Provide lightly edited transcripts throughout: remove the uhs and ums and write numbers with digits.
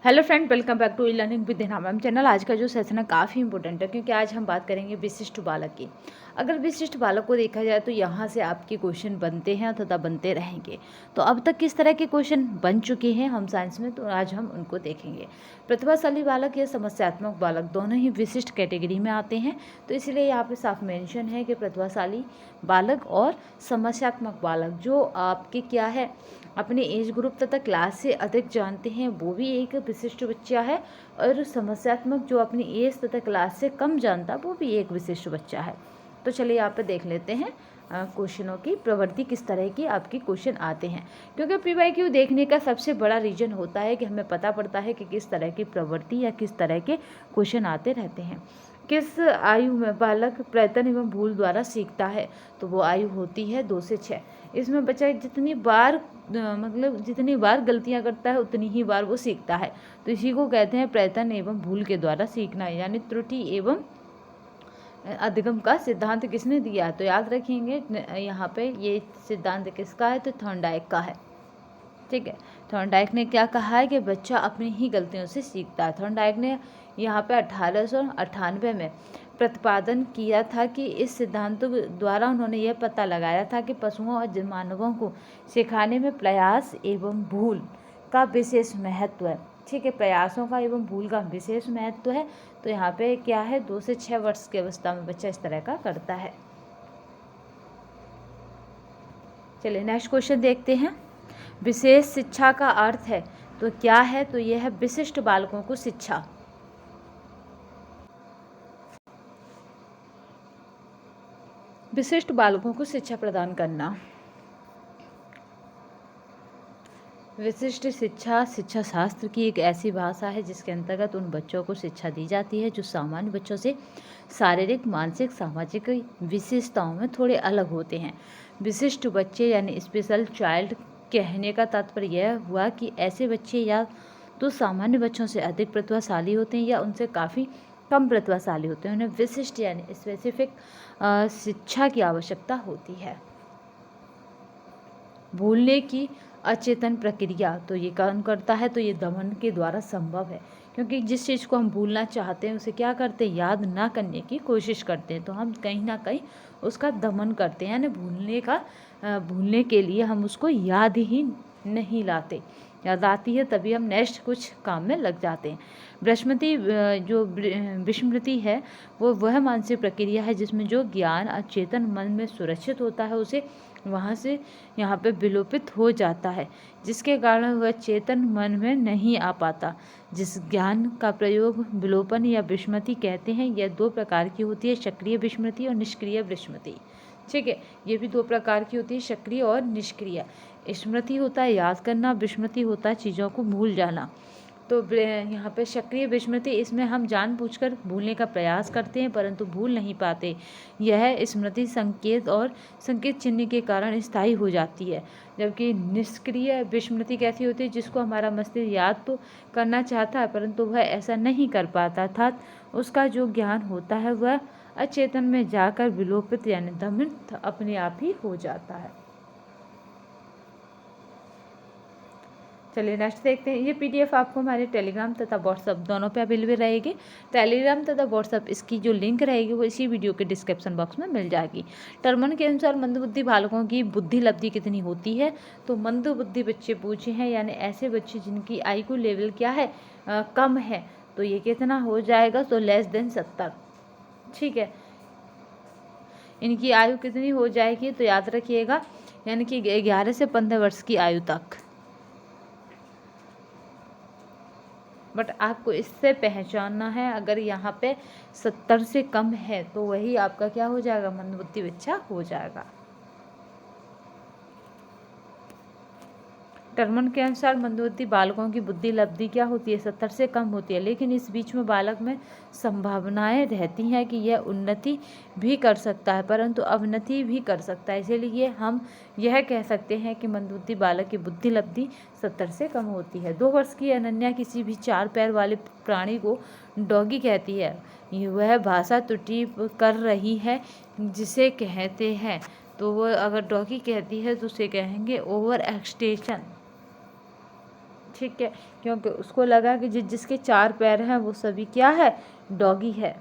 Hello friend, welcome back to E learning with ma'am channel. आज का जो session है काफ़ी इंपॉर्टेंट है क्योंकि आज हम बात करेंगे विशिष्ट बालक की। अगर विशिष्ट बालक को देखा जाए तो यहाँ से आपके क्वेश्चन बनते हैं तथा बनते रहेंगे। तो अब तक किस तरह के क्वेश्चन बन चुके हैं हम साइंस में, तो आज हम उनको देखेंगे। प्रतिभाशाली बालक या समस्यात्मक बालक दोनों ही विशिष्ट कैटेगरी में आते हैं, तो इसलिए यहाँ पे साफ मेंशन है कि प्रतिभाशाली बालक और समस्यात्मक बालक जो आपके क्या है, अपने एज ग्रुप तथा क्लास से अधिक जानते हैं, वो भी एक विशिष्ट बच्चा है। और समस्यात्मक जो अपनी एज तथा क्लास से कम जानता, वो भी एक विशिष्ट बच्चा है। तो चलिए यहाँ पे देख लेते हैं क्वेश्चनों की प्रवृत्ति, किस तरह की आपकी क्वेश्चन आते हैं। क्योंकि PYQ देखने का सबसे बड़ा रीजन होता है कि हमें पता पड़ता है कि किस तरह की प्रवृत्ति या किस तरह के क्वेश्चन आते रहते हैं। किस आयु में बालक प्रयत्न एवं भूल द्वारा सीखता है, तो वो आयु होती है 2 से 6। इसमें बच्चा जितनी बार जितनी बार गलतियां करता है उतनी ही बार वो सीखता है। तो इसी को कहते हैं प्रयत्न एवं भूल के द्वारा सीखना, यानी त्रुटि एवं अधिगम का सिद्धांत किसने दिया, तो याद रखेंगे यहाँ पे ये सिद्धांत किसका है, तो थॉर्नडाइक का है। ठीक है, थॉर्नडाइक ने क्या कहा है कि बच्चा अपनी ही गलतियों से सीखता है। थॉर्नडाइक ने यहाँ पे 1898 में प्रतिपादन किया था कि इस सिद्धांत द्वारा उन्होंने यह पता लगाया था कि पशुओं और मानवों को सिखाने में प्रयास एवं भूल का विशेष महत्व है। ठीक है, प्रयासों का एवं भूल का विशेष महत्व है। तो यहाँ पे क्या है, 2 से 6 वर्ष की अवस्था में बच्चा इस तरह का करता है। चलिए नेक्स्ट क्वेश्चन देखते हैं। विशेष शिक्षा का अर्थ है तो क्या है, तो यह है विशिष्ट बालकों को शिक्षा। विशिष्ट बालकों को शिक्षा प्रदान करना। विशिष्ट शिक्षा शिक्षा शास्त्र की एक ऐसी भाषा है जिसके अंतर्गत उन बच्चों को शिक्षा दी जाती है जो सामान्य बच्चों से शारीरिक, मानसिक, सामाजिक विशेषताओं में थोड़े अलग होते हैं। विशिष्ट बच्चे यानी स्पेशल चाइल्ड कहने का तात्पर्य यह हुआ कि ऐसे बच्चे या तो सामान्य बच्चों से अधिक प्रतिभाशाली होते हैं या उनसे काफ़ी कम प्रतिभाशाली होते हैं। उन्हें विशिष्ट यानी स्पेसिफिक शिक्षा की आवश्यकता होती है। भूलने की अचेतन प्रक्रिया, तो ये कौन करता है, तो ये दमन के द्वारा संभव है। क्योंकि जिस चीज़ को हम भूलना चाहते हैं उसे क्या करते हैं, याद ना करने की कोशिश करते हैं, तो हम कहीं ना कहीं उसका दमन करते हैं, यानी भूलने के लिए हम उसको याद ही नहीं लाते। याद आती है तभी हम नेक्स्ट कुछ काम में लग जाते हैं। जो विस्मृति है वो वह मानसिक प्रक्रिया है जिसमें जो ज्ञान अचेतन मन में सुरक्षित होता है उसे वहाँ से यहाँ पे विलोपित हो जाता है, जिसके कारण वह चेतन मन में नहीं आ पाता। जिस ज्ञान का प्रयोग विलोपन या विस्मृति कहते हैं, यह 2 प्रकार की होती है, सक्रिय विस्मृति और निष्क्रिय विस्मृति। ठीक है, ये भी 2 प्रकार की होती है, सक्रिय और निष्क्रिय। स्मृति होता है याद करना, विस्मृति होता है चीज़ों को भूल जाना। तो यहाँ पे सक्रिय विस्मृति, इसमें हम जानबूझकर भूलने का प्रयास करते हैं परंतु भूल नहीं पाते। यह स्मृति संकेत और संकेत चिन्ह के कारण स्थायी हो जाती है। जबकि निष्क्रिय विस्मृति कैसी होती है, जिसको हमारा मस्तिष्क याद तो करना चाहता है परंतु वह ऐसा नहीं कर पाता, अर्थात उसका जो ज्ञान होता है वह अचेतन में जाकर विलोपित यानी दमित अपने आप ही हो जाता है। चलिए नेक्स्ट देखते हैं। ये PDF आपको हमारे टेलीग्राम तथा व्हाट्सअप दोनों पे अवेलेबल रहेगी। टेलीग्राम तथा व्हाट्सअप इसकी जो लिंक रहेगी वो इसी वीडियो के डिस्क्रिप्शन बॉक्स में मिल जाएगी। टर्मन के अनुसार मंदबुद्धि बालकों की बुद्धि लब्धि कितनी होती है, तो मंदबुद्धि बच्चे पूछे हैं, यानी ऐसे बच्चे जिनकी IQ लेवल क्या है, कम है, तो ये कितना हो जाएगा, तो लेस देन 70। ठीक है, इनकी आयु कितनी हो जाएगी, तो याद रखिएगा यानी कि 11 से 15 वर्ष की आयु तक। बट आपको इससे पहचानना है, अगर यहाँ पे 70 से कम है तो वही आपका क्या हो जाएगा, मंदबुद्धि बच्चा हो जाएगा। टर्मन के अनुसार मंदबुद्धि बालकों की बुद्धि लब्धि क्या होती है, 70 से कम होती है, लेकिन इस बीच में बालक में संभावनाएं रहती हैं कि यह उन्नति भी कर सकता है परंतु अवनति भी कर सकता है। इसीलिए हम यह कह सकते हैं कि मंदबुद्धि बालक की बुद्धि लब्धि 70 से कम होती है। 2 वर्ष की अनन्या किसी भी 4 पैर वाले प्राणी को डॉगी कहती है। वह भाषा त्रुटि कर रही है जिसे कहते हैं, तो वो अगर डॉगी कहती है तो उसे कहेंगे ओवर एक्सटेंशन। ठीक है, क्योंकि उसको लगा कि जिसके 4 पैर हैं वो सभी क्या है, डॉगी है।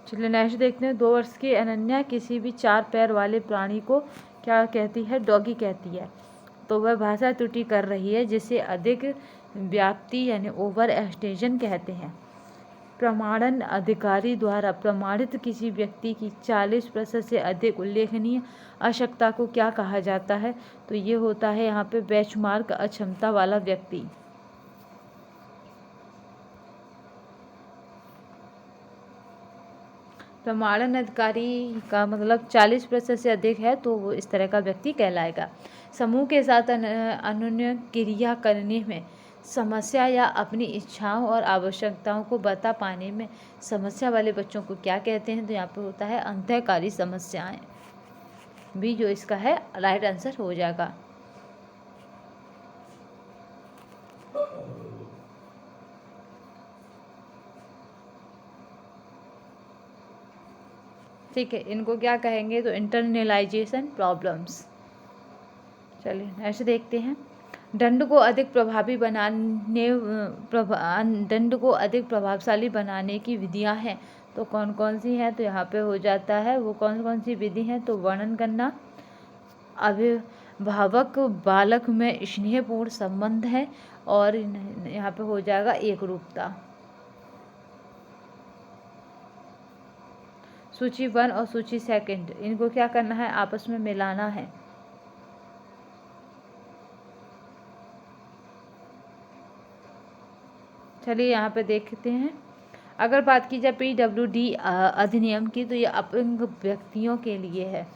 चलिए नेक्स्ट देखते हैं। 2 वर्ष की अनन्या किसी भी 4 पैर वाले प्राणी को क्या कहती है, डॉगी कहती है। तो वह भाषा त्रुटि कर रही है, जिसे अधिक व्याप्ति यानी ओवर एक्सटेंशन कहते हैं। प्रमाणन अधिकारी द्वारा प्रमाणित किसी व्यक्ति की 40% से अधिक उल्लेखनीय आवश्यकता को क्या कहा जाता है, तो ये होता है यहाँ पे बेंचमार्क अक्षमता वाला व्यक्ति। प्रमाणन अधिकारी का मतलब 40% से अधिक है तो वो इस तरह का व्यक्ति कहलाएगा। समूह के साथ अन्योन्य क्रिया करने में समस्या या अपनी इच्छाओं और आवश्यकताओं को बता पाने में समस्या वाले बच्चों को क्या कहते हैं, तो यहाँ पे होता है अंतःकारी समस्याएं। भी जो इसका है राइट आंसर हो जाएगा। ठीक है, इनको क्या कहेंगे, तो इंटरनलाइजेशन प्रॉब्लम्स। चलिए नेक्स्ट देखते हैं। दंड को अधिक प्रभावी बनाने दंड को अधिक प्रभावशाली बनाने की विधियां हैं, तो कौन कौन सी हैं, तो यहाँ पे हो जाता है वो कौन कौन सी विधि हैं, तो वर्णन करना, अभिभावक बालक में स्नेहपूर्ण संबंध है, और यहाँ पे हो जाएगा एकरूपता। सूची 1 और सूची 2 इनको क्या करना है, आपस में मिलाना है। चलिए यहाँ पे देखते हैं। अगर बात की जाए PWD अधिनियम की, तो ये अपंग व्यक्तियों के लिए है,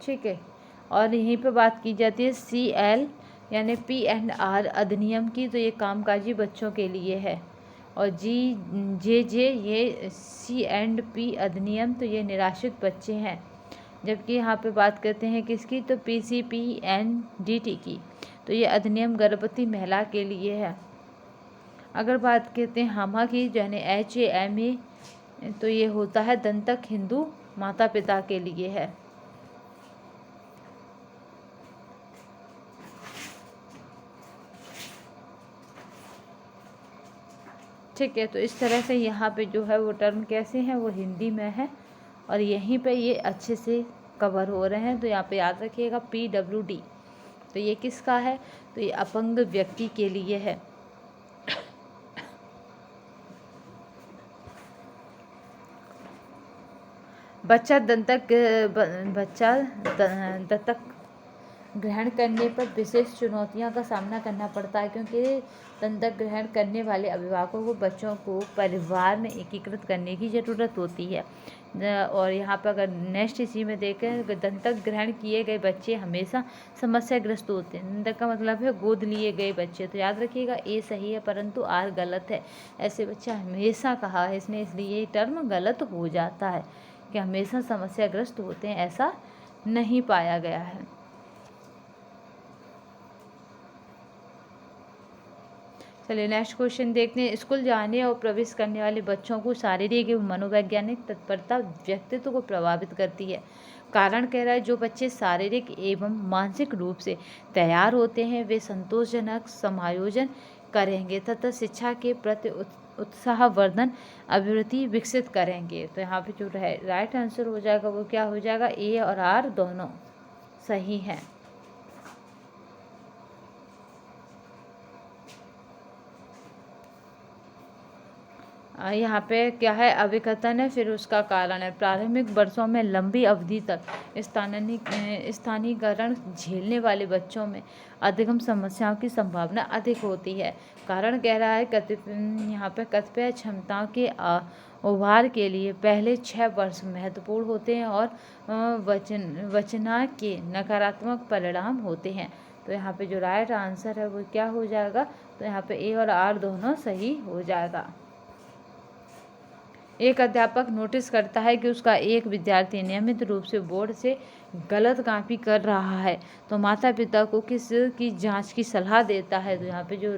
ठीक है। और यहीं पे बात की जाती है CL यानी P&R अधिनियम की, तो ये कामकाजी बच्चों के लिए है। और GJJ ये C&P अधिनियम, तो ये निराश्रित बच्चे हैं। जबकि यहाँ पे बात करते हैं किसकी, तो PCPNDT की, तो ये अधिनियम गर्भवती महिला के लिए है। अगर बात करते हैं हामा की यानी HAMA, तो ये होता है दंतक हिंदू माता पिता के लिए है। ठीक है, तो इस तरह से यहाँ पे जो है वो टर्म कैसे हैं, वो हिंदी में है और यहीं पे ये अच्छे से कवर हो रहे हैं। तो यहाँ पे याद रखिएगा PWD, तो ये किसका है, तो ये अपंग व्यक्ति के लिए है। बच्चा दत्तक ग्रहण करने पर विशेष चुनौतियों का सामना करना पड़ता है, क्योंकि दत्तक ग्रहण करने वाले अभिभावकों को बच्चों को परिवार में एकीकृत करने की ज़रूरत होती है। और यहाँ पर अगर नेक्स्ट इसी में देखें, दत्तक ग्रहण किए गए बच्चे हमेशा समस्याग्रस्त होते हैं। दत्तक का मतलब है गोद लिए गए बच्चे, तो याद रखिएगा A सही है परंतु R गलत है। ऐसे बच्चे हमेशा कहा है इसने, इसलिए ये टर्म गलत हो जाता है कि हमेशा समस्याग्रस्त होते हैं, ऐसा नहीं पाया गया है। चलिए नेक्स्ट क्वेश्चन देखते हैं। स्कूल जाने और प्रवेश करने वाले बच्चों को शारीरिक एवं मनोवैज्ञानिक तत्परता व्यक्तित्व को प्रभावित करती है। कारण कह रहा है जो बच्चे शारीरिक एवं मानसिक रूप से तैयार होते हैं वे संतोषजनक समायोजन करेंगे तथा शिक्षा के प्रति उत्साहवर्धन अभिवृत्ति विकसित करेंगे। तो यहाँ पे जो राइट आंसर हो जाएगा वो क्या हो जाएगा, A और R दोनों सही हैं। यहाँ पे क्या है, अभिकथन है, फिर उसका कारण है। प्रारंभिक वर्षों में लंबी अवधि तक स्थानीयकरण झेलने वाले बच्चों में अधिगम समस्याओं की संभावना अधिक होती है। कारण कह रहा है यहाँ पे कतिपय क्षमताओं के उभार के लिए पहले 6 वर्ष महत्वपूर्ण होते हैं और वचना के नकारात्मक परिणाम होते हैं। तो यहाँ पे जो राइट आंसर है वो क्या हो जाएगा, तो यहाँ पे A और R दोनों सही हो जाएगा। एक अध्यापक नोटिस करता है कि उसका एक विद्यार्थी नियमित रूप से बोर्ड से गलत कॉपी कर रहा है, तो माता पिता को किस की जांच की सलाह देता है। तो यहाँ पे जो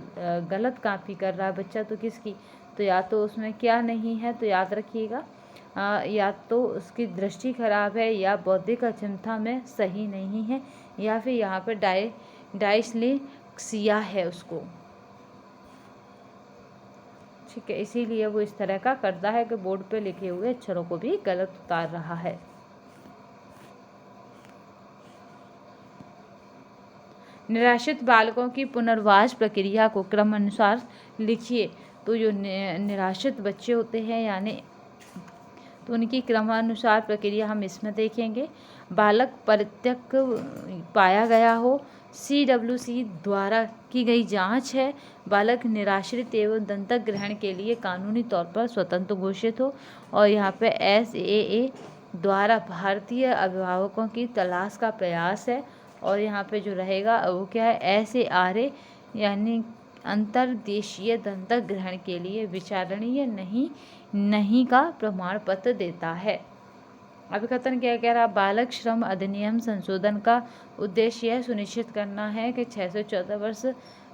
गलत कॉपी कर रहा है बच्चा, तो किसकी, तो या तो उसमें क्या नहीं है, तो याद रखिएगा या तो उसकी दृष्टि खराब है, या बौद्धिक अक्षमता में सही नहीं है, या फिर यहाँ पे डायस्लेक्सिया है उसको। ठीक है, इसीलिए वो इस तरह का करता है कि बोर्ड पे लिखे हुए अक्षरों को भी गलत उतार रहा है। निराश्रित बालकों की पुनर्वास प्रक्रिया को क्रमानुसार लिखिए। तो जो निराश्रित बच्चे होते हैं यानी तो उनकी क्रमानुसार प्रक्रिया हम इसमें देखेंगे। बालक परित्यक्त पाया गया हो, CWC द्वारा की गई जांच है, बालक निराश्रित एवं दत्तक ग्रहण के लिए कानूनी तौर पर स्वतंत्र घोषित हो, और यहाँ पे SAA द्वारा भारतीय अभिभावकों की तलाश का प्रयास है, और यहाँ पे जो रहेगा वो क्या है, SARA यानी अंतर्देशीय दत्तक ग्रहण के लिए विचारणीय नहीं का प्रमाण पत्र देता है। अभी कथन क्या कह रहा, बालक श्रम अधिनियम संशोधन का उद्देश्य यह सुनिश्चित करना है कि 6 से 14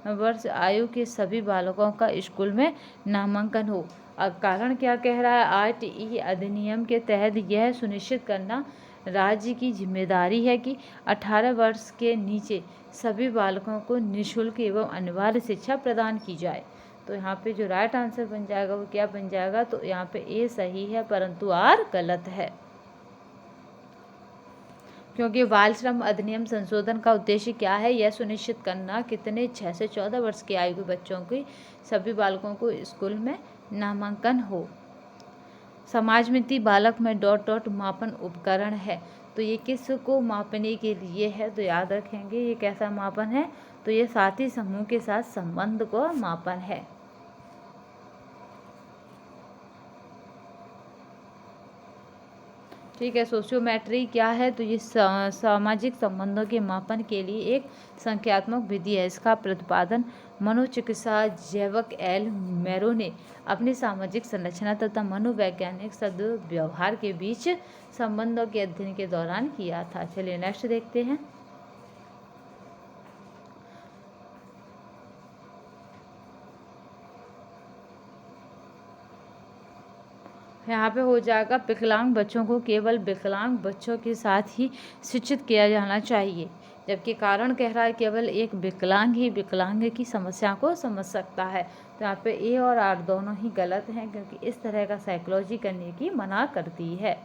वर्ष आयु के सभी बालकों का स्कूल में नामांकन हो। अब कारण क्या कह रहा है, RTE अधिनियम के तहत यह सुनिश्चित करना राज्य की जिम्मेदारी है कि 18 वर्ष के नीचे सभी बालकों को निःशुल्क एवं अनिवार्य शिक्षा प्रदान की जाए। तो यहाँ पे जो राइट आंसर बन जाएगा वो क्या बन जाएगा, तो यहाँ पे A सही है परंतु R गलत है, क्योंकि बाल श्रम अधिनियम संशोधन का उद्देश्य क्या है, यह सुनिश्चित करना कितने 6 से 14 वर्ष की आयु के बच्चों की सभी बालकों को स्कूल में नामांकन हो। समाजमिति बालक में ... मापन उपकरण है, तो ये किस को मापने के लिए है, तो याद रखेंगे ये कैसा मापन है, तो ये साथी समूह के साथ संबंध को मापन है। ठीक है, सोशियोमेट्री क्या है, तो ये सामाजिक संबंधों के मापन के लिए एक संख्यात्मक विधि है। इसका प्रतिपादन मनोचिकित्सा जैवक एल मैरो ने अपनी सामाजिक संरचना तथा मनोवैज्ञानिक सद्व्यवहार के बीच संबंधों के अध्ययन के दौरान किया था। चलिए नेक्स्ट देखते हैं। यहाँ पे हो जाएगा, विकलांग बच्चों को केवल विकलांग बच्चों के साथ ही शिक्षित किया जाना चाहिए, जबकि कारण कह रहा है केवल एक विकलांग ही विकलांग की समस्या को समझ सकता है। तो यहाँ पे A और R दोनों ही गलत हैं, क्योंकि इस तरह का साइकोलॉजी करने की मना करती है,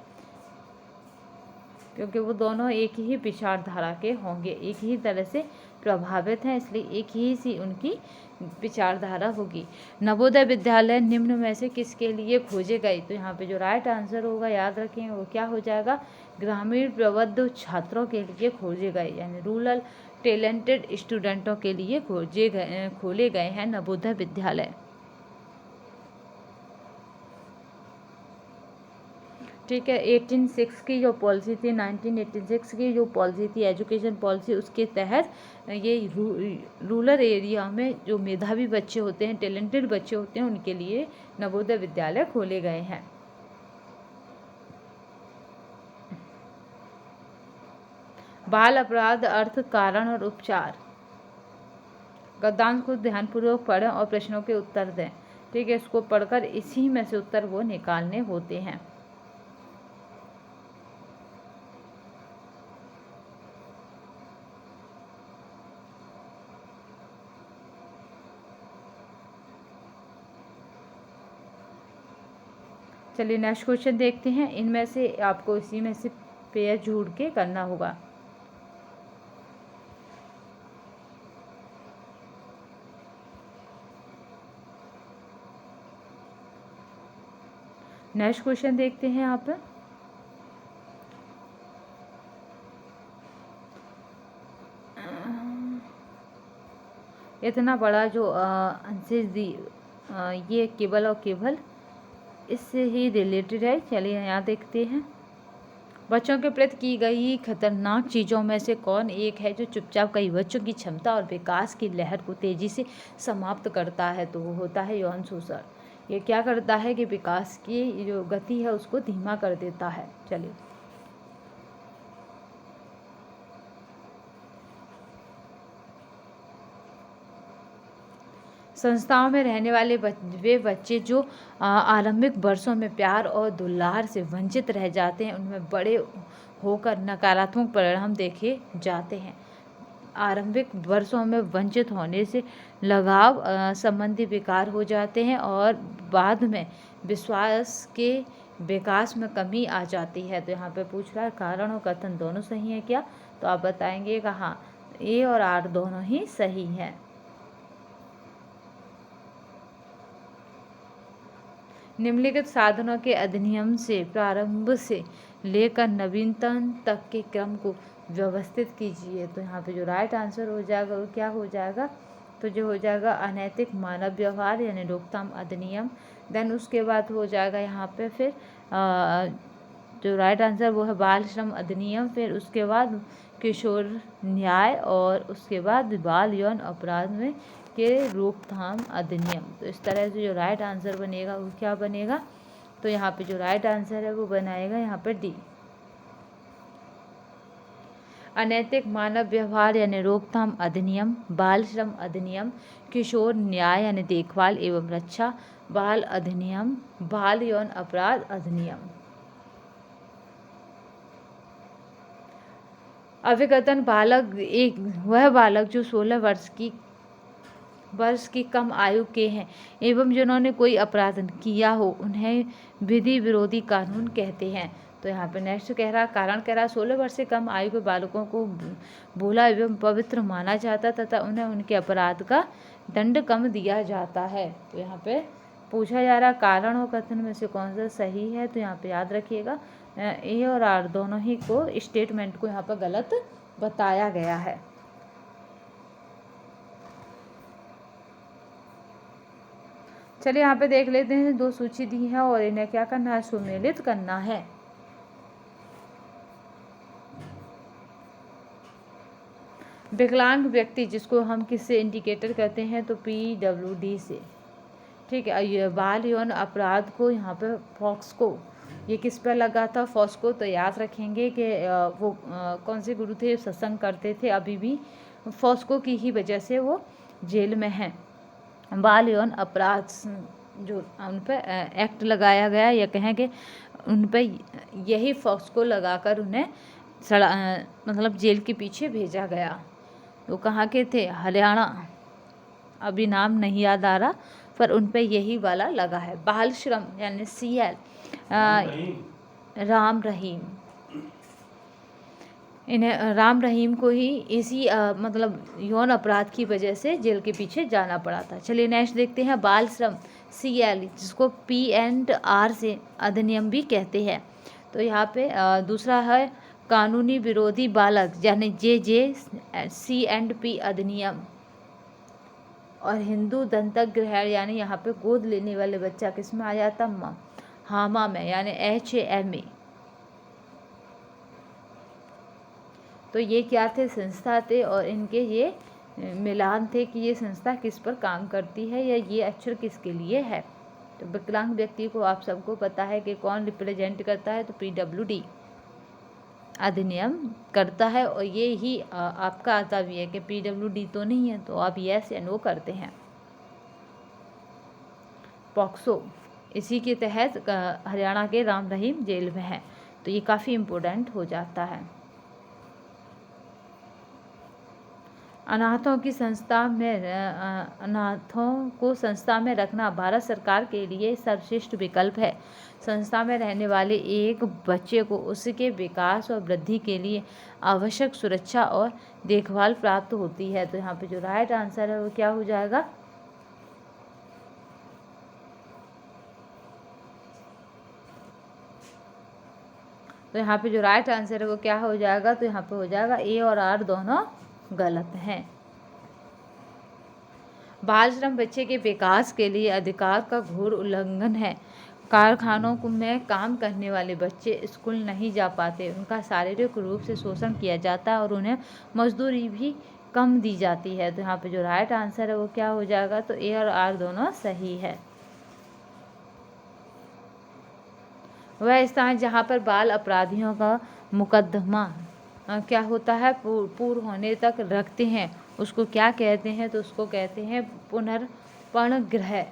क्योंकि वो दोनों एक ही विचारधारा के होंगे, एक ही तरह से प्रभावित हैं, इसलिए एक ही सी उनकी विचारधारा होगी। नवोदय विद्यालय निम्न में से किसके लिए खोजे गए, तो यहाँ पे जो राइट आंसर होगा याद रखें वो क्या हो जाएगा, ग्रामीण प्रबुद्ध छात्रों के लिए खोजे गए, यानी रूरल टैलेंटेड स्टूडेंटों के लिए खोले गए हैं नवोदय विद्यालय। ठीक है, 1806 की जो पॉलिसी थी, 1986 की जो पॉलिसी थी एजुकेशन पॉलिसी, उसके तहत ये रूरल एरिया में जो मेधावी बच्चे होते हैं, टैलेंटेड बच्चे होते हैं, उनके लिए नवोदय विद्यालय खोले गए हैं। बाल अपराध अर्थ, कारण और उपचार। गद्यांश को ध्यानपूर्वक पढ़ें और प्रश्नों के उत्तर दें। ठीक है, इसको पढ़कर इसी में से उत्तर वो निकालने होते हैं। चलिए नेक्स्ट क्वेश्चन देखते हैं। इनमें से आपको इसी में से पेयर जोड़ के करना होगा। नेक्स्ट क्वेश्चन देखते हैं यहाँ पर। इतना बड़ा जो अंशेष दी ये केवल और केवल इससे ही रिलेटेड है। चलिए यहाँ देखते हैं। बच्चों के प्रति की गई खतरनाक चीज़ों में से कौन एक है जो चुपचाप कई बच्चों की क्षमता और विकास की लहर को तेज़ी से समाप्त करता है, तो वो होता है यौन शोषण। ये क्या करता है कि विकास की जो गति है उसको धीमा कर देता है। चलिए संस्थाओं में रहने वाले वे बच्चे जो आरंभिक वर्षों में प्यार और दुलार से वंचित रह जाते हैं, उनमें बड़े होकर नकारात्मक परिणाम देखे जाते हैं। आरंभिक वर्षों में वंचित होने से लगाव संबंधी विकार हो जाते हैं और बाद में विश्वास के विकास में कमी आ जाती है। तो यहाँ पे पूछ रहा है कारण और कथन दोनों सही है क्या? तो आप बताएंगे कि हाँ, ए और आर दोनों ही सही हैं। निम्नलिखित साधनों के अधिनियम से प्रारंभ से लेकर नवीनतम तक के क्रम को व्यवस्थित कीजिए। तो यहाँ पे जो राइट आंसर हो जाएगा वो क्या हो जाएगा? तो जो हो जाएगा अनैतिक मानव व्यवहार यानी रोकथाम अधिनियम। देन उसके बाद हो जाएगा यहाँ पे फिर जो राइट आंसर वो है बाल श्रम अधिनियम। फिर उसके बाद किशोर न्याय और उसके बाद बाल यौन अपराध में के रोकथाम अधिनियम। तो इस तरह से जो राइट आंसर बनेगा वो क्या बनेगा? तो यहाँ पे जो राइट आंसर है वो बनाएगा यहाँ पे डी। अनैतिक मानव व्यवहार यानी रोकथाम अधिनियम, बाल श्रम अधिनियम, किशोर न्याय यानी देखभाल एवं रक्षा, बाल अधिनियम, बाल यौन अपराध अधिनियम। अभिकथन बालक एक वह बालक जो 16 वर्ष की कम आयु के हैं एवं जिन्होंने कोई अपराध किया हो उन्हें विधि विरोधी कानून कहते हैं। तो यहाँ पे नेक्स्ट कह रहा कारण कह रहा 16 वर्ष से कम आयु के बालकों को भोला एवं पवित्र माना जाता तथा उन्हें उनके अपराध का दंड कम दिया जाता है। तो यहाँ पे पूछा जा रहा कारण और कथन में से कौन सा सही है? तो यहाँ पे याद रखिएगा ए और आर दोनों ही को स्टेटमेंट को यहाँ पर गलत बताया गया है। चलिए यहाँ पे देख लेते हैं, दो सूची दी है और इन्हें क्या करना है? सुमेलित करना है। विकलांग व्यक्ति जिसको हम किससे इंडिकेटर करते हैं? तो PWD से। ठीक है, ये बाल यौन अपराध को यहाँ पे फॉक्सको, ये किस पर लगा था? फॉक्सको। तो याद रखेंगे कि वो कौन से गुरु थे? सत्संग करते थे, अभी भी फॉक्सको की ही वजह से वो जेल में हैं। बाल यौन अपराध जो उन पर एक्ट लगाया गया, या कहें कि उन पर यही फॉक्सको लगाकर उन्हें मतलब जेल के पीछे भेजा गया। वो कहाँ के थे? हरियाणा, अभी नाम नहीं याद आ रहा, पर उन पे यही वाला लगा है। बाल श्रम यानी CL राम रहीम, इन्हें राम रहीम को ही इसी मतलब यौन अपराध की वजह से जेल के पीछे जाना पड़ा था। चलिए नेक्स्ट देखते हैं बाल श्रम CL जिसको P&R से अधिनियम भी कहते हैं। तो यहाँ पे दूसरा है कानूनी विरोधी बालक यानी JJC&P अधिनियम, और हिंदू दंतक ग्रहण यानी यहाँ पे गोद लेने वाले बच्चा किस में आ जाता? हामा में यानी HAMA। तो ये क्या थे? संस्था थे और इनके ये मिलान थे कि ये संस्था किस पर काम करती है या ये अक्षर किसके लिए है। तो विकलांग व्यक्ति को आप सबको पता है कि कौन रिप्रेजेंट करता है? तो PWD अधिनियम करता है, और ये ही आपका आता भी है कि PWD तो नहीं है, तो आप यस या नो करते हैं। पॉक्सो इसी के तहत हरियाणा के राम रहीम जेल में है, तो ये काफ़ी इम्पोर्टेंट हो जाता है। अनाथों को संस्था में रखना भारत सरकार के लिए सर्वश्रेष्ठ विकल्प है। संस्था में रहने वाले एक बच्चे को उसके विकास और वृद्धि के लिए आवश्यक सुरक्षा और देखभाल प्राप्त होती है। तो यहाँ पे जो राइट आंसर है वो क्या हो जाएगा? तो यहाँ पे जो राइट आंसर है वो क्या हो जाएगा? तो यहाँ पे हो जाएगा ए और आर दोनों गलत हैं। बाल श्रम बच्चे के विकास के लिए अधिकार का घोर उल्लंघन है। कारखानों में काम करने वाले बच्चे स्कूल नहीं जा पाते, उनका शारीरिक रूप से शोषण किया जाता है और उन्हें मजदूरी भी कम दी जाती है। तो यहाँ पे जो राइट आंसर है वो क्या हो जाएगा? तो ए और आर दोनों सही है। वह स्थान जहाँ पर बाल अपराधियों का मुकदमा क्या होता है? पूर्ण होने तक रखते हैं, उसको क्या कहते हैं? तो उसको कहते हैं पर्णग्रह।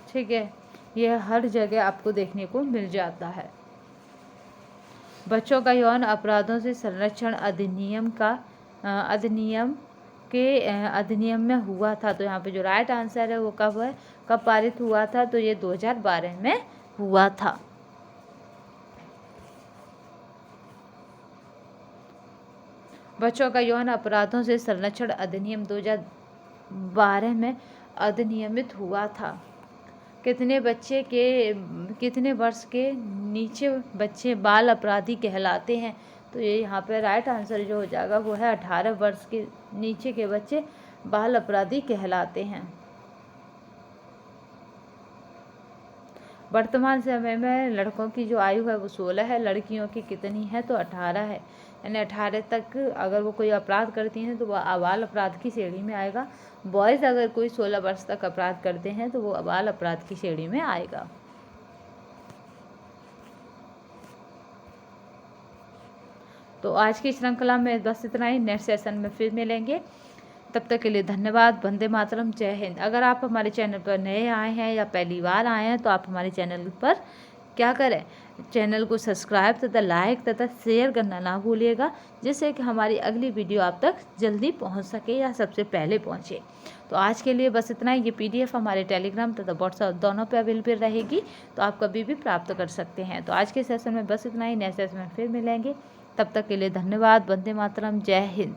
ठीक है, यह हर जगह आपको देखने को मिल जाता है। बच्चों का यौन अपराधों से संरक्षण अधिनियम में हुआ था। तो यहाँ पे जो राइट आंसर है वो कब पारित हुआ था? तो ये 2012 में हुआ था। बच्चों का यौन अपराधों से संरक्षण अधिनियम 2012 में अधिनियमित हुआ था। कितने वर्ष के नीचे बच्चे बाल अपराधी कहलाते हैं? तो ये यहाँ पे राइट आंसर जो हो जाएगा वो है 18 वर्ष के नीचे के बच्चे बाल अपराधी कहलाते हैं। वर्तमान समय में लड़कों की जो आयु है वो 16 है, लड़कियों की कितनी है? तो 18 है। यानी 18 तक अगर वो कोई अपराध करती हैं तो वो बाल अपराध की श्रेणी में आएगा। बॉयज़ अगर कोई 16 वर्ष तक अपराध करते हैं तो वो बाल अपराध की श्रेणी में आएगा। तो आज की श्रृंखला में बस इतना ही। नेक्स्ट सेशन में फिर मिलेंगे, तब तक के लिए धन्यवाद। वंदे मातरम, जय हिंद। अगर आप हमारे चैनल पर नए आए हैं या पहली बार आए हैं तो आप हमारे चैनल पर क्या करें, चैनल को सब्सक्राइब तथा लाइक तथा शेयर करना ना भूलिएगा, जिससे कि हमारी अगली वीडियो आप तक जल्दी पहुंच सके या सबसे पहले पहुंचे। तो आज के लिए बस इतना ही। ये PDF हमारे टेलीग्राम तथा व्हाट्सएप दोनों पे अवेलेबल रहेगी, तो आप कभी भी प्राप्त कर सकते हैं। तो आज के सेशन में बस इतना ही। नेक्स्ट सेशन में फिर मिलेंगे, तब तक के लिए धन्यवाद। वंदे मातरम, जय हिंद।